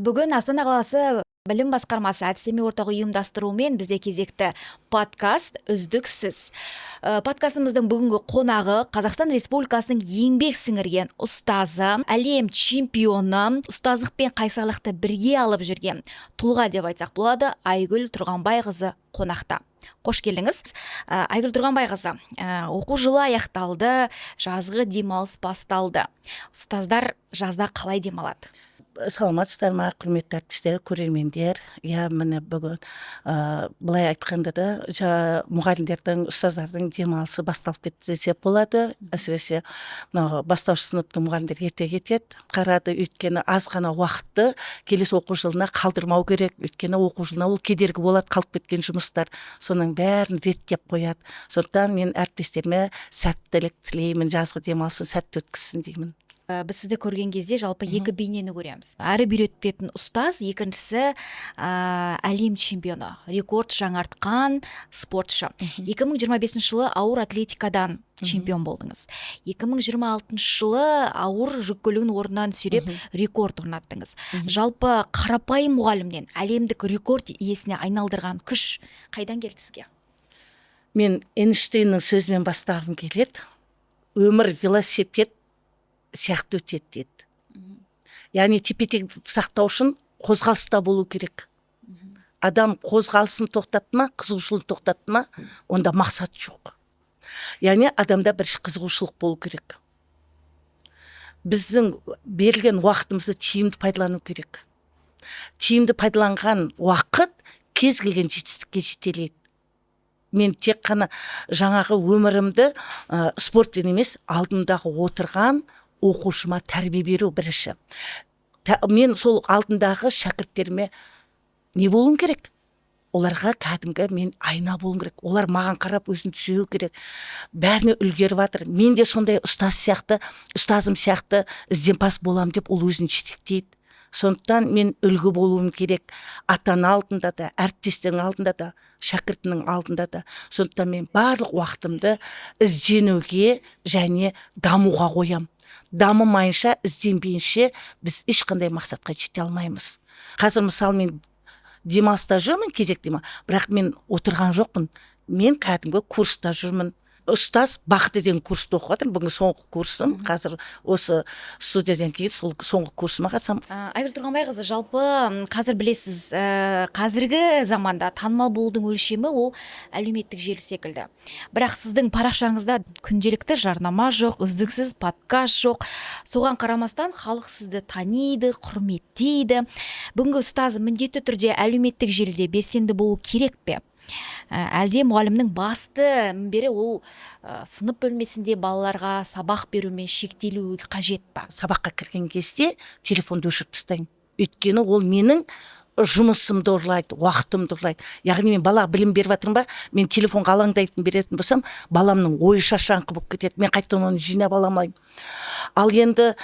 Бүгін Астана қаласы білім басқармасы әдістеме орталығы ұйымдастыруымен бізде кезекті подкаст үздіксіз. Подкастымыздың бүгінгі қонағы Қазақстан Республикасының еңбек сіңірген ұстазы, әлем чемпионы, ұстаздық пен қайсарлықты бірге алып жүрген тұлға деп айтсақ болады, Айгүл Тұрғанбайқызы қонақта. Қош келдіңіз. Айгүл Тұрғанбайқызы, оқу жылы аяқталды, жазғы демалыс басталды. Ұстаздар жазда қалай демалады? Саламатсыздар ма, құрметті әріптестер, көрермендер. Міне бүгін былай айтқанда да мұғалімдердің, ұстаздардың демалысы басталып кетті десек болады. Әсіресе бастауыш сыныптың мұғалімдер ерте кетеді. Қарады, өйткені аз ғана уақытты келесі оқу жылына қалдырмау керек. Өйткені оқу жылына ол кедергі болады, қалып кеткен жұмыстар. Соның бәрін реттеп қояды. Сондықтан мен әріптестеріме сәттілік тілеймін, жазғы демалысын сәтті өткізсін деймін. Біз сізді көрген кезде жалпы екі бейнені көреміз. Әрі үйрететін ұстаз, екіншісі әлем чемпионы, рекорд жаңартқан спортшы. 2025 жылы ауыр атлетикадан чемпион болдыңыз. 2026 жылы ауыр жүк көлігін орнынан сүйреп рекорд орнаттыңыз. Жалпы қарапайым мұғалімнен әлемдік рекорд иесіне айналдырған күш қайдан келді сізге? Мен Эйнштейннің сөзімен бастағым келеді. Өмір велосипед сияқты өтеді деді. Яғни тепе-теңдікті сақтау үшін қозғалыста болу керек. Адам қозғалысын тоқтатты ма, қызығушылығын тоқтатты ма, онда мақсат жоқ. Яғни адамда бір қызығушылық болу керек. Біздің берілген уақытымызды тиімді пайдалану керек. Тиімді пайдаланған уақыт кез келген жетістікке жетелейді. Мен тек қана жаңағы өмірімді спортпен емес, алдымдағы отырған оқушыма тәрбие беру бірінші. Мен сол алдындағы шәкірттеріме не болуым керек? Оларға кәдімгі мен айна болуым керек. Олар маған қарап өзін түзеу керек. Бәріне үлгеріп жатыр. Мен де сондай ұстазым сияқты ізденпаз болам деп ол өзін жетектейді. Сондықтан мен үлгі болуым керек. Ата-ана алдында да, әріптестердің алдында да, шәкіртінің алдында да. Сондықтан мен барлық уақытымды ізденуге және дамуға қоям. Дамымайынша, ізденбейінше біз ешқандай мақсатқа жете алмаймыз. Қазір мысалы мен демалыста жүрмін, кезектеймін, бірақ мен отырған жоқпын. Мен кәдімгі курста жүрмін. Ұстаз бақыты деген курсты оқып жатырмын. Бүгін соңғы курсым. Қазір осы студиядан кейін соңғы курсыма қатысам. Айгүл Тұрғанбайқызы, жалпы қазір білесіз, қазіргі заманда танымал болудың өлшемі ол әлеуметтік желі секілді. Бірақ сіздің парақшаңызда күнделікті жарнама жоқ, үздіксіз подкаст жоқ. Соған қарамастан халық сізді таниды, құрметтейді. Бүгінгі ұстаз міндетті түрде әлеуметтік желіде белсенді болу керек пе? Әлде мұғалімнің басты міндеті ол сынып бөлмесінде балаларға сабақ берумен шектелуі қажет па? Сабаққа кірген кезде телефонды өшіріп тастаймын. Өйткені ол менің жұмысымды ұрлайды, уақытымды ұрлайды. Яғни мен балаға білім беріп жатырмын ба, мен телефонға алаңдайтын беретін болсам, баламның ойы шашаңқы болып кетеді. Мен қайтадан оны жинап ала алмаймын. Ал енді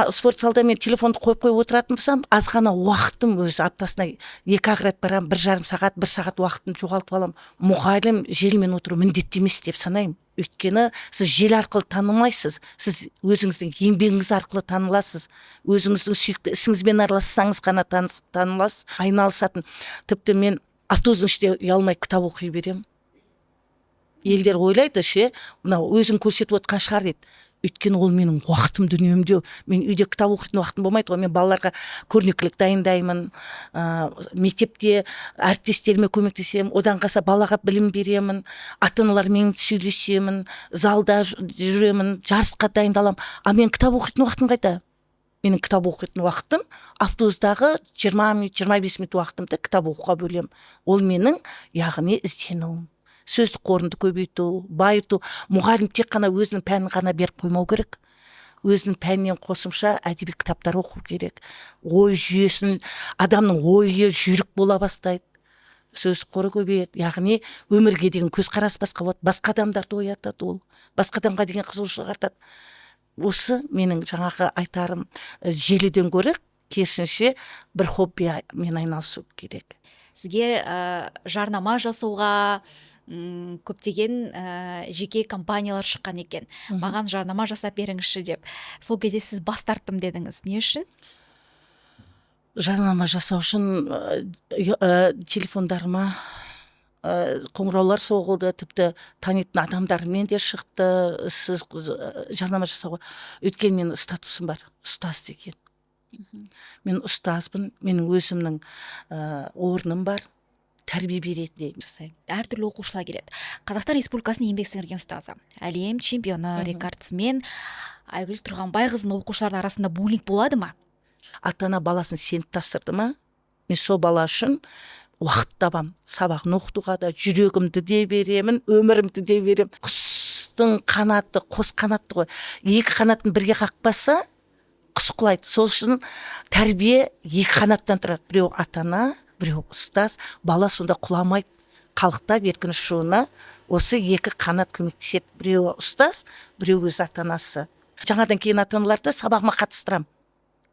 спорт залда мен телефонды қойып отыратын болсам, аз ғана уақытым өзі аптасына 2-ақ рет барамын, 1,5 сағат, 1 сағат уақытын жоғалтып аламын. Мұғалім желімен отыру міндетті емес деп санаймын. Өйткені сіз желі арқылы танылмайсыз, сіз өзіңіздің еңбегіңіз арқылы таныласыз, өзіңіздің сүйікті ісіңізбен аралассаңыз ғана таныласыз, айналысатын. Тіпті мен автобустың ішінде ұялмай кітап оқи беремін. Елдер ойлайды, мынау өзің көрсетіп отқан шығар дейді. Өйткені ол менің уақытым, дүниемде. Мен үйде кітап оқитын уақытым болмайды ғой. Мен балаларға көрнекілік дайындаймын, мектепте әріптестеріме көмектесемін, одан қалса балаға білім беремін, ата-аналармен сөйлесемін, залда жүремін, жарысқа дайындаламын. А мен кітап оқитын уақытым қайда? Менің кітап оқитын уақытым автобустағы 20 минут, 25 минут уақытымды кітап оқуға бөлемін. Ол менің, яғни ізденуім. Сөздік қорымды көбейту, байыту. Мұғалім тек қана өзінің пәнін ғана беріп қоймау керек. Өзінің пәнінен қосымша әдеби кітаптар оқу керек. Ой жүйесін, адамның ойы жүйрік бола бастайды. Сөздік қоры көбейеді. Яғни өмірге деген көзқарас басқа болады. Басқа адамдарды оятады ол. Басқа адамға деген қызығушылық артады. Осы менің жаңағы айтарым, желіден гөрі керісінше бір хоббимен айналысу керек. Сізге жарнама жасауға көптеген жеке компаниялар шыққан екен. Маған жарнама жасап беріңізші деп. Сол кезде сіз бас тарттым дедіңіз. Не үшін? жарнама жасау үшін телефондарыма қоңыраулар соғылды, тіпті танитын адамдармен де шықты, сіз жарнама жасауға. Өйткені менің статусым бар, ұстаз деген. Мен ұстазбын, менің өзімнің орным бар, тәрбие беретін жасаймын. Әртүрлі оқушылар келеді. Қазақстан Республикасының еңбек сіңірген ұстазы, әлем чемпионы, рекордсмен Айгүл Тұрғанбайқызының оқушылардың арасында буллинг болады ма? Ата-ана баласын сеніп тапсырды ма, мен сол бала үшін уақыт табам, сабағын оқытуға да жүрегімді де беремін, өмірімді де беремін. Құстың қанаты қос қанатты ғой, екі қанатын бірге қақпаса құс құлайды. Сол үшін тәрбие екі қанаттан тұрады, біреу ата-ана, біреу ұстаз. Бала сонда құламайды, қалықтап еркін ұшуына осы екі қанат көмектеседі, біреу ұстаз, біреу өз ата-анасы. Жаңадан кейін ата-аналарды сабағыма қатыстырамын.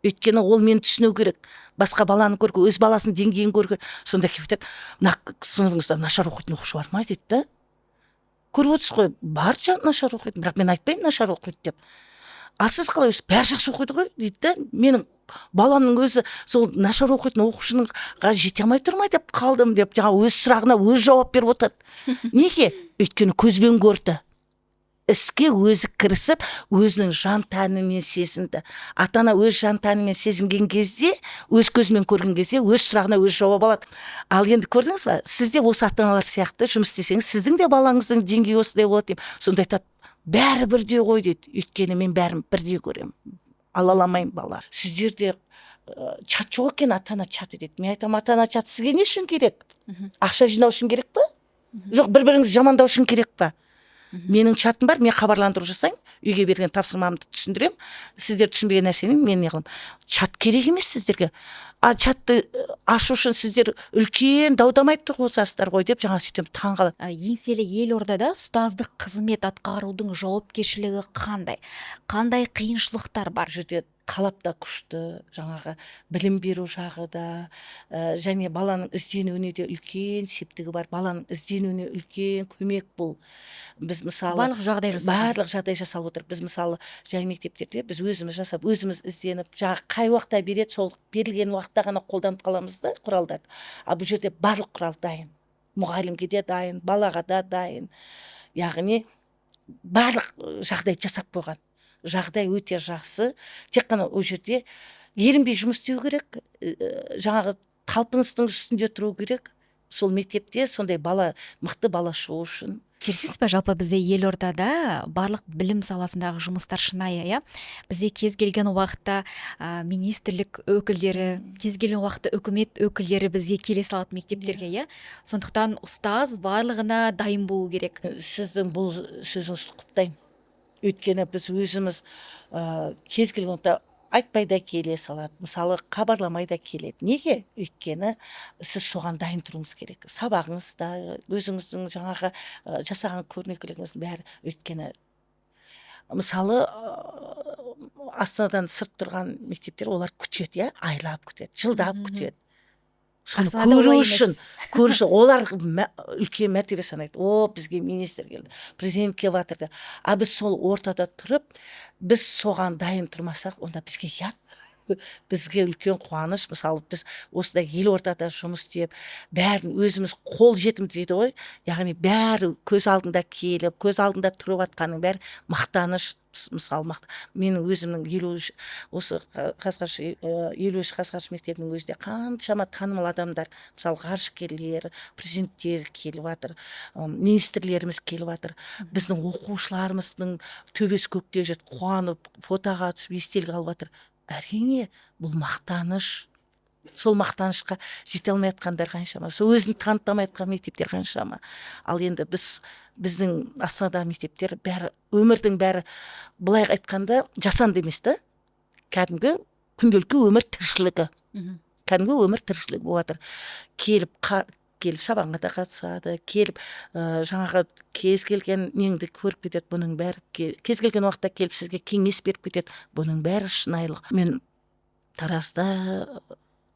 Өйткені ол мені түсіну керек, басқа баланы көрген, өз баласының деңгейін көрген. Сонда келіп айтады, мына сыныбыңызда нашар оқитын оқушы бар ма дейді да. Көріп отырсыз ғой, бар нашар оқитын, бірақ мен айтпаймын нашар оқиды деп. А сіз қалай өзі бәрі жақсы оқиды ғой дейді да. Менің баламның өзі сол нашар оқитын оқушыныңға жете алмай тұрмай деп қалдым деп, жаңа өз сұрағына өз жауап беріп отырды. Неге? Өйткені көзбен көрді. Іске өзі кірісіп, өзінің жан тәнімен сезінді. Ата-ана өз жан тәнімен сезінген кезде, өз көзімен көрген кезде, өз сұрағына өз жауап алады. Ал енді көрдіңіз ба, сіз де осы ата-аналар сияқты жұмыс істесеңіз, сіздің де балаңыздың деңгейі осындай болады деп. Сонда айтады, бәрі бірдей ғой дейді. Өйткені мен бәрін бірдей көремін. Алаламаймын бала. Сіздерде чат жоқ екен, ата-ана чаты дейді. Мен айтамын, ата-ана чаты сізге не үшін керек? Ақша жинау үшін керек па? Жоқ, бір-біріңізді жамандау үшін керек па? Менің чатым бар, мен хабарландыру жасаймын, үйге берген тапсырмамды түсіндірем. Сіздер түсінбеген нәрсені мен не қылам. Чат керек емес сіздерге. А чатты ашу үшін сіздер үлкен дау-дамайды қосасыздар ғой деп жаңа сөйтем таңғалады. Еңселі елордада ұстаздық қызмет атқарудың жауапкершілігі қандай? Қандай қиыншылықтар бар? Жерде талап та күшті, жаңағы білім беру жағы да, және баланың ізденуіне де үлкен септігі бар. Баланың ізденуіне үлкен көмек бұл. Біз мысалы барлық жағдай жасалып отыр. Біз мысалы жаңа мектептерде біз өзіміз жасап, өзіміз ізденіп, жаңа қай уақытта береді, сол берілген уақытта ғана қолданып қаламыз да құралдарды. А бұл жерде барлық құрал дайын. Мұғалімге де дайын, балаға да дайын. Яғни барлық жағдай жасап қойған. Жағдай өте жақсы. Тек қана ол жерде ерінбей жұмыс істеу керек, жаңағы талпыныстың үстінде тұру керек. Сол мектепте сондай мықты бала шығу үшін. Келісесіз бе, жалпы бізде елордада барлық білім саласындағы жұмыстар шынайы, иә? Бізде кез келген уақытта министрлік өкілдері, кез келген уақытта үкімет өкілдері бізге келе салады мектептерге, иә? Сондықтан ұстаз барлығына дайын болу керек. Сіздің бұл сөзіңізді құптаймын. Өйткені біз өзіміз кез келген уақытта айтпай да келе салады, мысалы хабарламай да келеді. Неге? Өйткені сіз соған дайын тұруыңыз керек. Сабағыңызда, өзіңіздің жаңағы жасаған көрнекілігіңіз бәрі. Өйткені мысалы Астанадан сырт тұрған мектептер олар күтеді, айлап күтеді, жылдап күтеді. Соны көру үшін олар үлкен мәртебе санайды. Бізге министр келді, президент келіп жатыр. А біз сол ортада тұрып, біз соған дайын тұрмасақ, онда бізге ұят. Бізге үлкен қуаныш. Мысалы біз осындай елордада жұмыс істеп, бәрін өзіміз қол жетімді дейді ғой. Яғни бәрі көз алдында келіп, көз алдында тұрып жатқанның бәрі мақтаныш. Мысалы менің өзімнің осы Қазғарыш мектебінің өзінде қаншама танымал адамдар, мысалы ғарышкерлер, президенттер келіп жатыр, министрлеріміз келіп жатыр. Біздің оқушыларымыздың төбесі көкке жетіп, қуанып, фотоға түсіп, естелік алып жатыр. Әрине, бұл мақтаныш. Сол мақтанышқа жете алмай жатқандар қаншама, сол өзін таныта алмай жатқан мектептер қаншама. Ал енді біздің Астанадағы мектептер бәрі, өмірдің бәрі былай айтқанда жасанды емес та, кәдімгі күнделікті өмір тіршілігі. Кәдімгі өмір тіршілігі болып жатыр. Келіп сабағына да қатысады, келіп жаңағы кез келген неңді көріп кетеді, бұның бәрі кез келген уақытта келіп сізге кеңес беріп кетеді, бұның бәрі шынайылық. Мен Таразда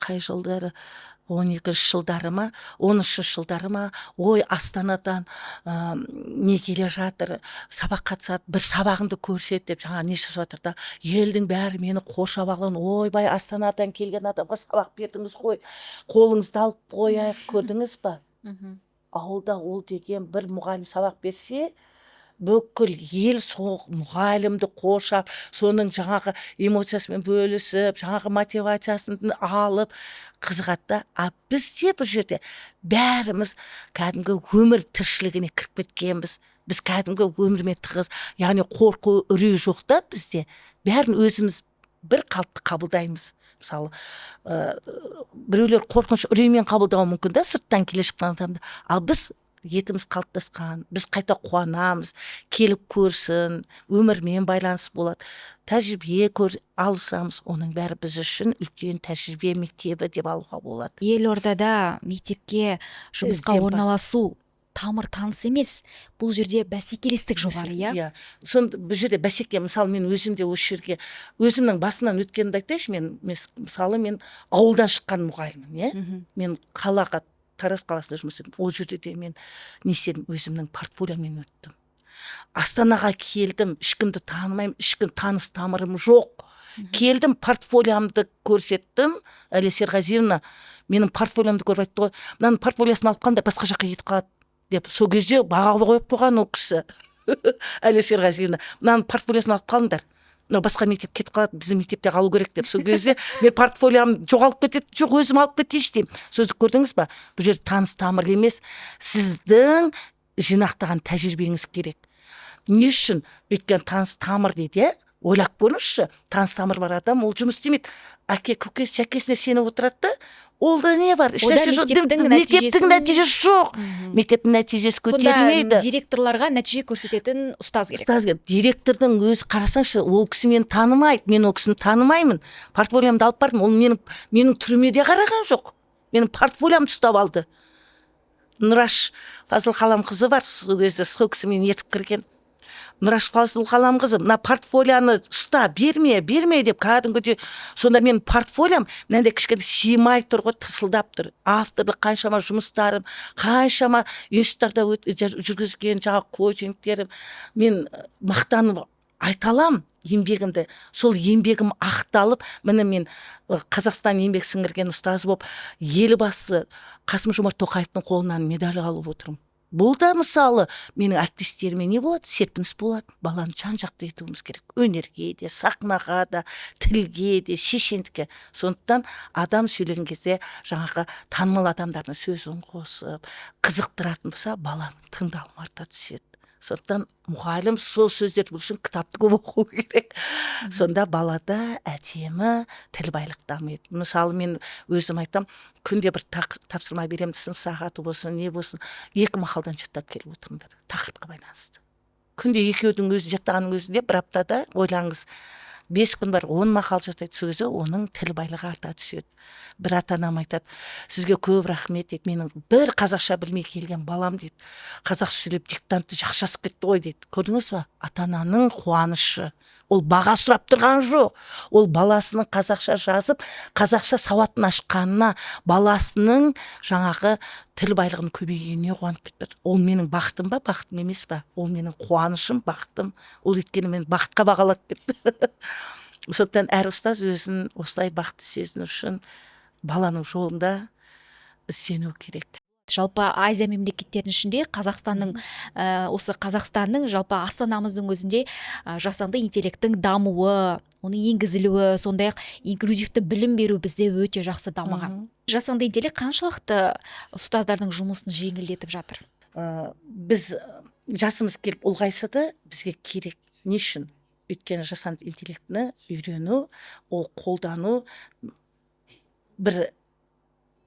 қай жылдары 12-ші жылдары ма 13-ші жылдары ма ой Астанадан не келе жатыр сабақ қатысады бір сабағыңды көрсет деп жаңа не жазып жатыр да елдің бәрі мені қоршап алған ойбай Астанадан келген адамға сабақ бердіңіз ғой қолыңызды алып қояйық көрдіңіз ба ауылда ол деген бір мұғалім сабақ берсе бүкіл ел сол мұғалімді қоршап соның жаңағы эмоциясымен бөлісіп жаңағы мотивациясын алып қызығады да а бізде бұл жерде бәріміз кәдімгі өмір тіршілігіне кіріп кеткенбіз біз кәдімгі өмірмен тығыз яғни қорқу үрей жоқ та бізде бәрін өзіміз бір қалыпты қабылдаймыз мысалы біреулер қорқыныш үреймен қабылдауы мүмкін да сырттан келе шыққан адамды ал біз етіміз қалыптасқан біз қайта қуанамыз келіп көрсін өмірмен байланыс болады тәжірибе алысамыз оның бәрі біз үшін үлкен тәжірибе мектебі деп алуға болады елордада мектепке жұмысқа орналасу тамыр таныс емес бұл жерде бәсекелестік жоғары иә сонда бұл жерде бәсеке мысалы мен өзімде осы жерге өзімнің басымнан өткенді айтайыншы мысалы мен ауылдан шыққан мұғаліммін иә мен қалаға Тараз қаласында жұмыс істедім ол жерде де мен не істедім өзімнің портфолиоммен өттім Астанаға келдім ешкімді танымаймын ешкім таныс тамырым жоқ келдім портфолиомды көрсеттім Әлия Серғазиевна менің портфолиомды көріп айтты ғой мынаның портфолиосын алып қалыңдар басқа жаққа кетіп қалады деп сол кезде баға қойып қойған ол кісі Әлия Серғазиевна мынаның портфолиосын алып қалыңдар мынау басқа мектеп кетіп қалады біздің мектепте қалу керек деп сол кезде мен портфолиом жоғалып кетеді жоқ өзім алып кетейінші деймін сөзді көрдіңіз ба бұл жерде таныс тамыр емес сіздің жинақтаған тәжірибеңіз керек не үшін өйткені таныс тамыр дейді иә ойлап көріңізші таныс тамыр бар адам ол жұмыс істемейді әке көкесі шәкесіне сеніп отырады да олда не бар мектептің нәтижесі жоқ мектептің нәтижесі көтерілмейді сонда директорларға нәтиже көрсететін ұстаз керек директордың өзі қарасаңшы ол кісі мені танымайды мен ол кісіні танымаймын портфолиомды алып бардым ол менің түріме де қараған жоқ менің портфолиомды ұстап алды Нұраш Фазыл Қаламқызы бар сол кезде сол кісі мені ертіп кірген Нұраш Фазыл Қаламқызы мына портфолияны ұста берме деп кәдімгідей сонда менің портфолиям мынандай кішкене сыймай тұр ғой тырсылдап тұр авторлық қаншама жұмыстарым қаншама институттарда жүргізген жаңағы коучингтерім мен мақтанып айта аламын еңбегімді сол еңбегім ақталып міне мен Қазақстан еңбек сіңірген ұстазы болып елбасы Қасым-Жомарт Тоқаевтың қолынан медаль алып отырмын бұл да мысалы менің әріптестеріме не болады серпіліс болады баланы жан жақты етуіміз керек өнерге де сахнаға да тілге де шешендікке сондықтан адам сөйлеген кезде жаңағы танымал адамдардың сөзін қосып қызықтыратын болса баланың тыңдалымы арта түседі сондықтан мұғалім сол сөздерді білу үшін кітапты көп оқу керек сонда балада әдемі тіл байлық дамиды мысалы мен өзім айтам күнде бір тапсырма беремін сынып сағаты болсын не болсын 2 мақалдан жаттап келіп отырыңдар тақырыпқа байланысты күнде екеудің өзі жаттағанның өзінде бір аптада ойлаңыз 5 күн бар 10 мақал жаттайды сол кезде оның тіл байлығы арта түседі бір ата-анам айтады сізге көп рахмет дейді менің бір қазақша білмей келген балам дейді қазақша сөйлеп диктантты жақсы жазып кетті ғой дейді көрдіңіз ба ата-ананың қуанышы ол баға сұрап тұрған жоқ ол баласының қазақша жазып қазақша сауатын ашқанына баласының жаңағы тіл байлығының көбейгеніне қуанып кетті ол менің бақытым ба бақытым емес па ол менің қуанышым бақытым ол өйткені мен бақытқа бағалап кетті сондықтан әр ұстаз өзін осылай бақытты сезіну үшін баланың жолында сену керек жалпы Азия мемлекеттерінің ішінде Қазақстанның осы Қазақстанның жалпы астанамыздың өзінде жасанды интеллекттің дамуы оның енгізілуі сондай-ақ инклюзивті білім беру бізде өте жақсы дамыған жасанды интеллект қаншалықты ұстаздардың жұмысын жеңілдетіп жатыр біз жасымыз келіп ұлғайса да бізге керек не үшін өйткені жасанды интеллектіні үйрену ол қолдану бір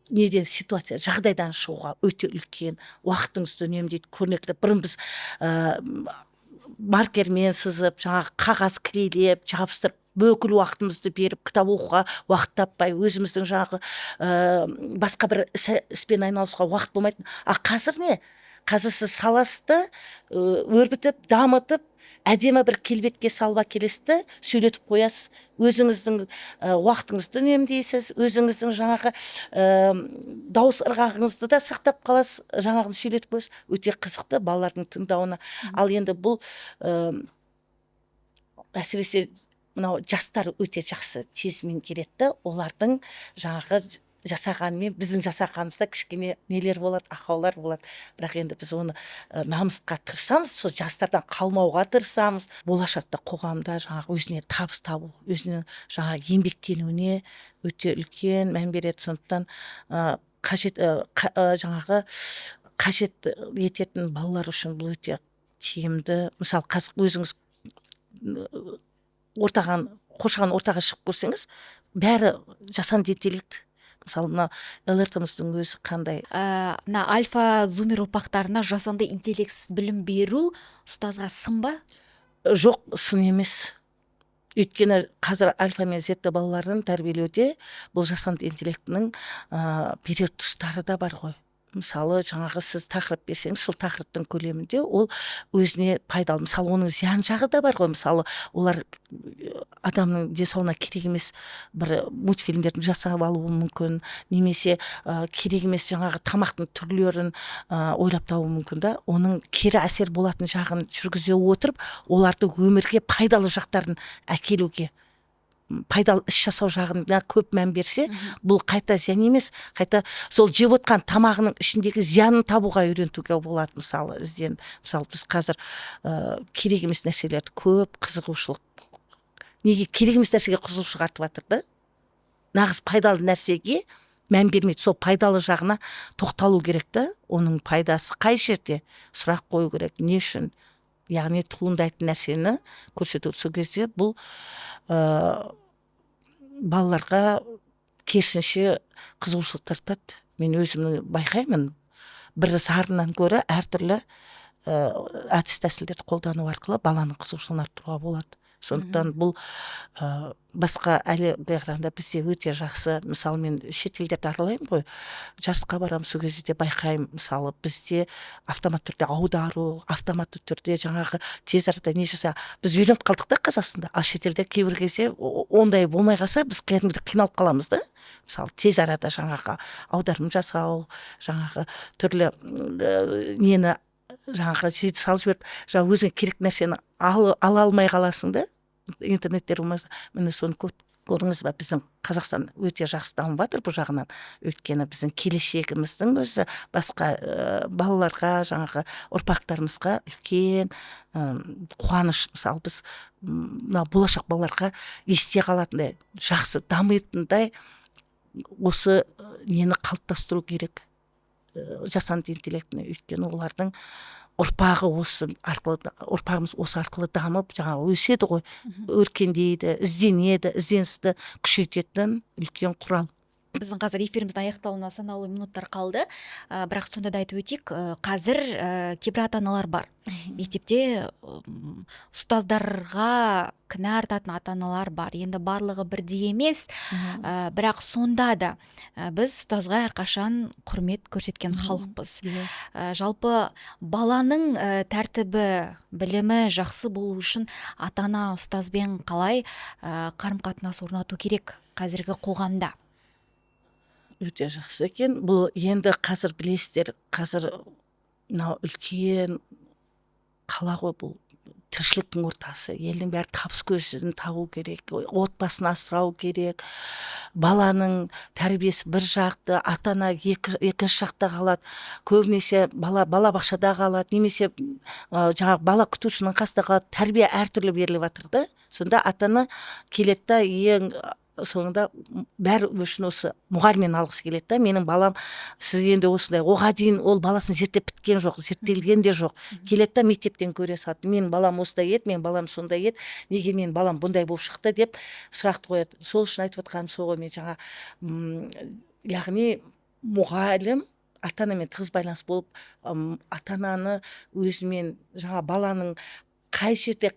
неден ситуация жағдайдан шығуға өте үлкен уақытыңызды үнемдейді көрнекті бұрын біз маркермен сызып жаңағы қағаз кірелеп жабыстырып бүкіл уақытымызды беріп кітап оқуға уақыт таппай өзіміздің жаңағы басқа бір іспен айналысуға уақыт болмайтын қазір не қазір сіз саласты өрбітіп дамытып әдемі бір келбетке салып келесіз да сөйлетіп қоясыз, өзіңіздің уақытыңызды үнемдейсіз, өзіңіздің жаңағы дауыс ырғағыңызды да сақтап қаласыз, жаңағыны сөйлетіп қоясыз, өте қызықты балалардың тыңдауына. Ал енді бұл әсіресе мынау жастар өте жақсы тез меңгереді да, олардың жаңағы жасағанымен біздің жасағанымызда кішкене нелер болады, ақаулар болады, бірақ енді біз оны намысқа тырысамыз, сол жастардан қалмауға тырысамыз. Болашақта қоғамда жаңағы өзіне табыс табу, өзінің жаңағы еңбектенуіне өте үлкен мән береді. Сондықтан жаңағы қажет ететін балалар үшін бұл өте тиімді. Мысалы қазір өзіңіз қоршаған ортаға шығып көрсеңіз, бәрі жасанды интеллект. Мысалы мына ЛРТ-мыздың өзі қандай. Мына альфа зумер ұрпақтарына жасанды интеллектсіз білім беру ұстазға сын ба? Жоқ, сын емес. Өйткені қазір альфа мен зетті балаларын тәрбиелеуде бұл жасанды интеллектінің берер тұстары да бар ғой. Мысалы жаңағы сіз тақырып берсеңіз, сол тақырыптың көлемінде ол өзіне пайдалы. Мысалы оның зиян жағы да бар ғой. Мысалы олар адамның денсаулығына керек емес бір мультфильмдерді жасап алуы мүмкін, немесе керек емес жаңағы тамақтың түрлерін ойлап табуы мүмкін да. Оның кері әсер болатын жағын жүргізе отырып, оларды өмірге пайдалы жақтарын әкелуге, пайдалы іс жасау жағына көп мән берсе, бұл қайта зиян емес, қайта сол жеп отқан тамағының ішіндегі зиянын табуға үйрентуге болады. Мысалы біз қазір керек емес нәрселерді көп қызығушылық, неге керек емес нәрсеге қызығушылық артып жатыр да, нағыз пайдалы нәрсеге мән бермейді. Сол пайдалы жағына тоқталу керек та, оның пайдасы қай жерде, сұрақ қою керек, не үшін, яғни туындайтын нәрсені көрсету. Сол кезде бұл балаларға керісінше қызығушылық тартады. Мен өзімнің байқаймын, бір сарыннан гөрі әртүрлі әдіс тәсілдерді қолдану арқылы баланың қызығушылығын арттыруға болады. Сондықтан бұл басқа әлемге қарағанда бізде өте жақсы. Мысалы мен шетелдерді аралаймын ғой, жарысқа барамын, сол кезде де байқаймын. Мысалы бізде автоматты түрде аудару, автоматты түрде жаңағы тез арада не жаса, біз үйреніп қалдық та Қазақстанда. Ал шетелде кейбір кезде ондай болмай қалса, біз кәдімгідей қиналып қаламыз да. Мысалы тез арада жаңағы аударым жасау, жаңағы түрлі нені жаңағы салып жіберіп, жаңағы өзіңе керек нәрсені ала алмай қаласың да, интернеттер болмаса. Міне соны көрдіңіз ба, біздің Қазақстан өте жақсы дамып жатыр бұл жағынан. Өйткені біздің келешегіміздің өзі басқа балаларға, жаңағы ұрпақтарымызға үлкен қуаныш. Мысалы біз болашақ балаларға есте қалатындай, жақсы дамитындай осы нені қалыптастыру керек, жасанды интеллектіне. Өйткені олардың ұрпағымыз осы арқылы дамып, жаңағы өседі ғой, өркендейді, ізденеді, ізденісті күшейтетін үлкен құрал. Біздің қазір эфиріміздің аяқталуына санаулы минуттар қалды, бірақ сонда да айтып өтейік, қазір кейбір ата-аналар бар. Мектепте ұстаздарға кінә артатын ата-аналар бар. Енді барлығы бірдей емес, бірақ сонда да біз ұстазға әрқашан құрмет көрсеткен халықпыз. Жалпы баланың тәртібі, білімі жақсы болу үшін ата-ана ұстазбен қалай қарым-қатынас орнату керек қазіргі қоғамда? Өте жақсы екен. Бұл енді қазір білесіздер, қазір мынау үлкен қала ғой, бұл тіршіліктің ортасы. Елдің бәрі табыс көзін табу керек, отбасын асырау керек. Баланың тәрбиесі бір жақты, ата-ана екінші жақта қалады. Көбінесе бала бақшада қалады, немесе жаңағы бала күтушінің қасында қалады. Тәрбие әртүрлі беріліп жатыр да. Сонда ата-ана келеді да, ең соңында бәрі үшін осы мұғалімнен алғысы келеді да. Менің балам сіз енді осындай, оған дейін ол баласын зерттеп біткен жоқ, зерттелген де жоқ. Келеді да мектептен көре салады. Менің балам осындай еді, менің балам сондай еді, неге менің балам бұндай болып шықты деп сұрақты қояды. Сол үшін айтып отқаным сол ғой, мен жаңа яғни мұғалім ата-анамен тығыз байланыс болып, ата-ананы өзімен жаңа баланың қай жерде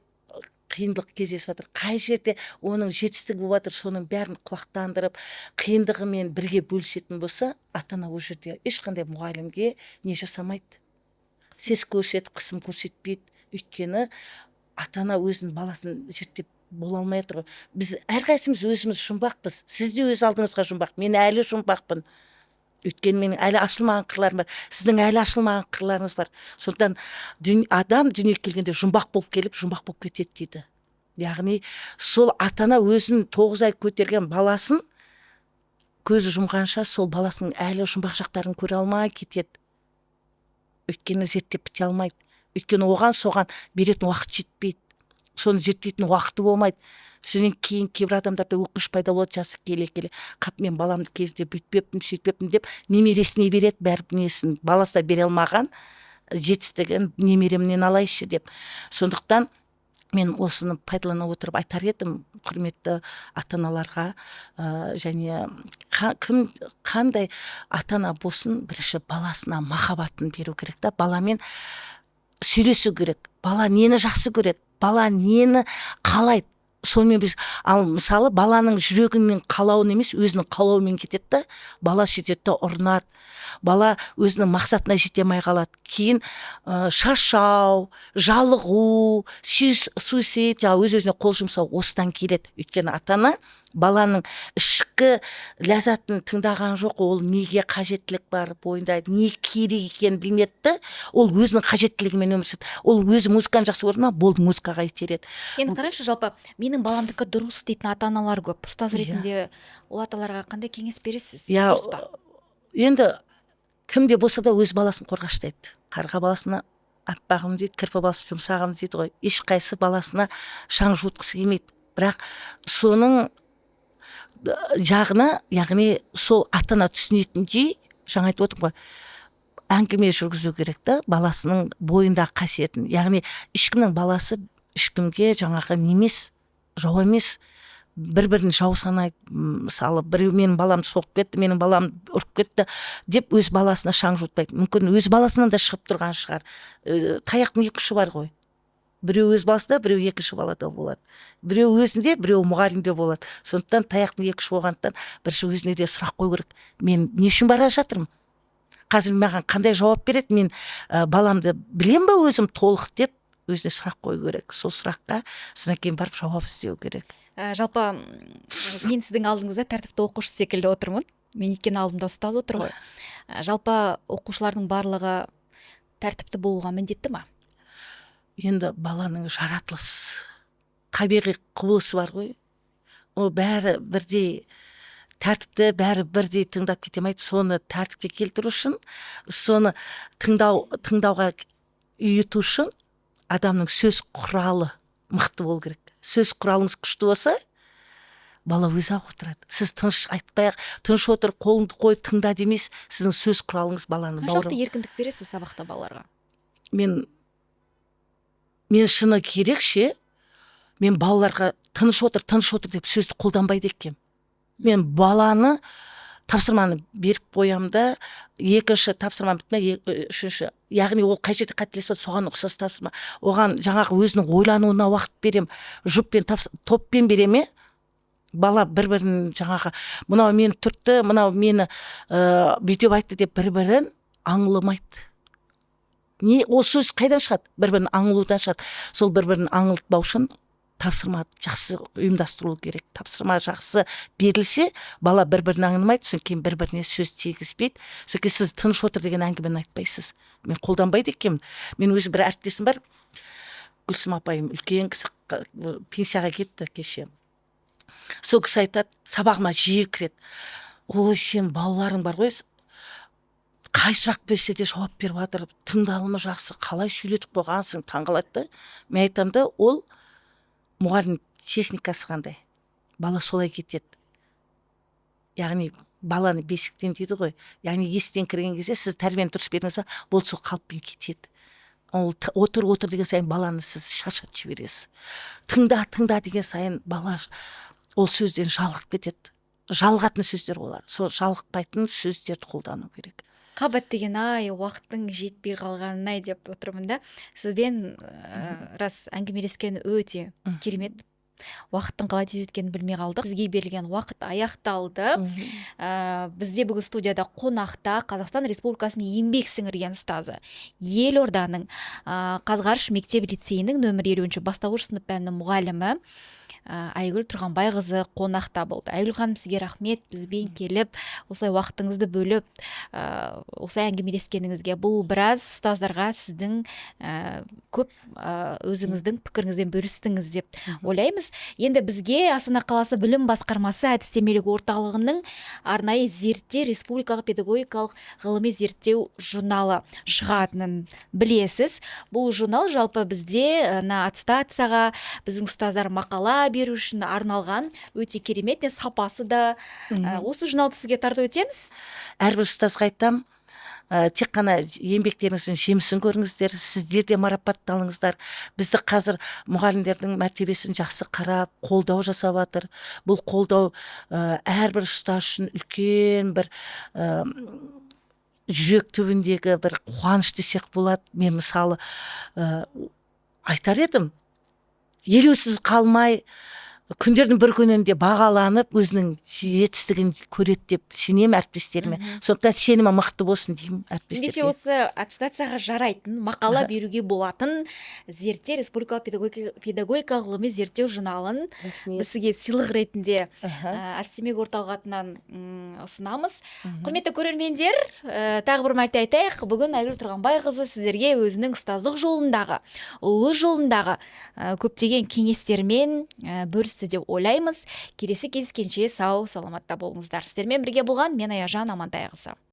қиындық кездесіп жатыр, қай жерде оның жетістігі болып жатыр, соның бәрін құлақтандырып, қиындығымен бірге бөлісетін болса, ата-ана ол жерде ешқандай мұғалімге не жасамайды, сес көрсетіп, қысым көрсетпейді. Өйткені ата ана өзінің баласын зерттеп бола алмай жатыр ғой. Біз әрқайсымыз өзіміз жұмбақпыз. Сіз де өз алдыңызға жұмбақ. Мен әлі жұмбақпын. Өйткені менің әлі ашылмаған қырларым бар. Сіздің әлі ашылмаған қырларыңыз бар. Сондықтан адам дүниеге келгенде жұмбақ болып келіп, жұмбақ болып кетеді дейді. Яғни сол ата ана өзін 9 ай көтерген баласын көзі жұмғанша сол баласының әлі жұмбақ жақтарын көре алмай кетеді. Өйткені зерттеп біте алмайды. Өйткені оған соған беретін уақыт жетпейді. Соны зерттейтін уақыты болмайды. Содан кейін кейбір адамдарда өкініш пайда болады, жасы келе қап мен баламды кезінде бүйтпеппін, сөйтпеппін деп немересіне береді бәрі несін. Баласы да бере алмаған жетістігін немеремнен алайыншы деп. Сондықтан мен осыны пайдалана отырып айтар едім құрметті ата-аналарға, және қандай ата-ана болсын, бірінші баласына махаббатын беру керек та, баламен сөйлесу керек. Бала нені жақсы көреді, бала нені қалайды. Сонымен біз, ал мысалы баланың жүрегімен қалауын емес, өзінің қалауымен кетеді да, бала сөйтеді да ұрынады. Бала өзінің мақсатына жете алмай қалады. Кейін шаршау, жалығу, суицид, өз-өзіне қол жұмсау осыдан келеді. Өйткені ата-ана баланың ішкі ләззатын тыңдаған жоқ, ол неге қажеттілік бар бойында, не керек екенін білмеді, ол өзінің қажеттілігімен өмір сүреді. Ол өзі музыканы жақсы көреді ма, болды, музыкаға итереді. Енді қарашы, жалпы менің баламдікі дұрыс дейтін ата-аналар көп. Ұстаз ретінде ол аталарға қандай кеңес бересіз? Дұрыс па? Енді кімде болса да өз баласын қорғаштайды. Қарға баласына аппағым дейді, кірпі баласы жұмсағым дейді ғой. Ешқайсы баласына шаң жуытқысы келмейді. Бірақ соның жағына, яғни сол ата-ана түсінетіндей, жаңа айтып отырмын ғой, әңгіме жүргізу керек та, баласының бойындағы қасиетін. Яғни ешкімнің баласы ешкімге жаңағы немес, жау емес, бір-бірін жау санайды. Мысалы, біреу менің баламды соғып кетті, менің баламды ұрып кетті деп өз баласына шаң жуытпайды. Мүмкін өз баласынан да шығып тұрған шығар. Таяқтың екі ұшы бар ғой. Біреу өз баласында, біреу екінші балада болады. Біреу өзінде, біреу мұғалімде болады. Сондықтан таяқтың екі ұшы болғандықтан бірінші өзіне де сұрақ қою керек. Мен не үшін бара жатырмын? Қазір маған қандай жауап береді? Мен баламды білем ба өзім толық деп өзіне сұрақ қою керек. Сол сұраққа содан кейін барып жауап іздеу керек. Жалпы мен сіздің алдыңызда тәртіпті оқушы секілді отырмын. Мен өйткені алдымда ұстаз отыр ғой. Жалпы оқушылардың барлығы тәртіпті болуға міндетті ма? Енді баланың жаратылыс табиғи құбылысы бар ғой. О бәрі бірдей тәртіпті, бәрі бірдей тыңдап кете алмайды. Соны тәртіпке келтіру үшін, соны тыңдауға үйрету үшін адамның сөз құралы мықты болу керек. Сөз құралыңыз күшті болса, бала өзі ақ отырады. Сіз тыныш айтпай-ақ, тыныш отырып қолыңды қойып тыңда демес, сіздің сөз құралыңыз баланы бауыры. Қаншалықты еркіндік бересіз сабақта балаларға? Мен шыны керек ше, мен балаларға тыныш отыр деп сөзді қолданбайды екенмін. Мен баланы тапсырманы беріп қоямын да, екінші тапсырма бітмей, үшінші, яғни ол қай жерде қателесіп соған ұқсас тапсырма. Оған жаңағы өзінің ойлануына уақыт берем, топпен береме, бала бір-бірін жаңағы мынау мені түртті, мынау мені бүйтіп айтты деп бір-бірін аңламайды. Не, ол сөз қайдан шығады? Бір-бірін аңлудан шығады. Сол бір-бірін аңылтпау үшін тапсырма жақсы ұйымдастырылу керек. Тапсырма жақсы берілсе, бала бір-бірін аңламайды, содан кейін бір-біріне сөз тигізбейді. Содан кейін сіз тыныш отыр деген әңгімені айтпайсыз. Мен қолданбайды екенмін. Мен өзі бір әріптесім бар, Гүлсім апайым, үлкен кісі, пенсияға кетті кеше. Сол кісі айтады, сабағыма жиі кіреді. Ой, сен балаларың бар ғой, қай сұрақ берсе де жауап беріп жатыр, тыңдалымы жақсы, қалай сөйлетіп қойғансың, таңғалады. Мен айтамын да, ол мұғалім техникасы қандай, бала солай кетеді. Яғни баланы бесіктен дейді ғой, яғни есіктен кірген кезде сіз тәрбиені дұрыс бердіңіз, бол сол қалыппен кетеді. Ол отыр деген сайын баланы сіз шаршатып жібересіз. Тыңда деген сайын бала ол сөзден жалығып кетеді. Жалығатын сөздер олар. Сол жалықпайтын сөздерді қолдану керек. Қабат деген ай, уақыттың жетпей қалғанын ай деп отырмын да. Сізбен рас әңгімелескен өте керемет. уақыттың қалай тез өткенін білмей қалдық. Бізге берілген уақыт аяқталды. Бізде бүгін студияда қонақта Қазақстан Республикасының еңбек сіңірген ұстазы, елорданың Қазғарыш мектеп-лицейінің нөмір 50 бастауыш сынып пәнінің мұғалімі Айгүл Тұрғанбайқызы қонақта болды. Айгүл ханым, сізге рахмет, бізбен келіп, осылай уақытыңызды бөліп, осылай әңгімелескеніңізге. Бұл біраз ұстаздарға сіздің көп өзіңіздің пікіріңізбен бөлістіңіз деп ойлаймыз. Енді бізге Астана қаласы білім басқармасы әдістемелік орталығының арнайы зерттеу республикалық педагогикалық ғылыми зерттеу журналы шығатынын білесіз. Бұл журнал жалпы бізде аттестацияға біздің ұстаздар мақала беру үшін арналған, өте керемет, сапасы да. Осы журналды сізге тарту етеміз. Әрбір ұстазға айтам, тек қана еңбектеріңіздің жемісін көріңіздер, сіздер де марапатталыңыздар. Бізді қазір мұғалімдердің мәртебесін жақсы қарап, қолдау жасап жатыр. Бұл қолдау әрбір ұстаз үшін үлкен бір жүрек түбіндегі бір қуаныш десек болады. Мен мысалы айтар едім, елеусіз қалмай, күндердің бір күнінде бағаланып, өзінің жетістігін көреді деп сенемін әріптестеріме. Сондықтан сенімі мықты болсын деймін әріптестерге. Ендеше осы аттестацияға жарайтын, мақала беруге болатын зерттеу республикалық педагогикалық ғылыми зерттеу журналын біз сізге сыйлық ретінде әдістемелік орталық атынан ұсынамыз. Құрметті көрермендер, тағы бір мәрте айтайық, бүгін Айгүл Тұрғанбайқызы сіздерге өзінің ұстаздық жолындағы, ұлы жолындағы көптеген кеңестермен бөлісті деп ойлаймыз. Келесі кездескенше сау, саламатта болыңыздар. Сіздермен бірге болған мен Аяжан Амантайқызы.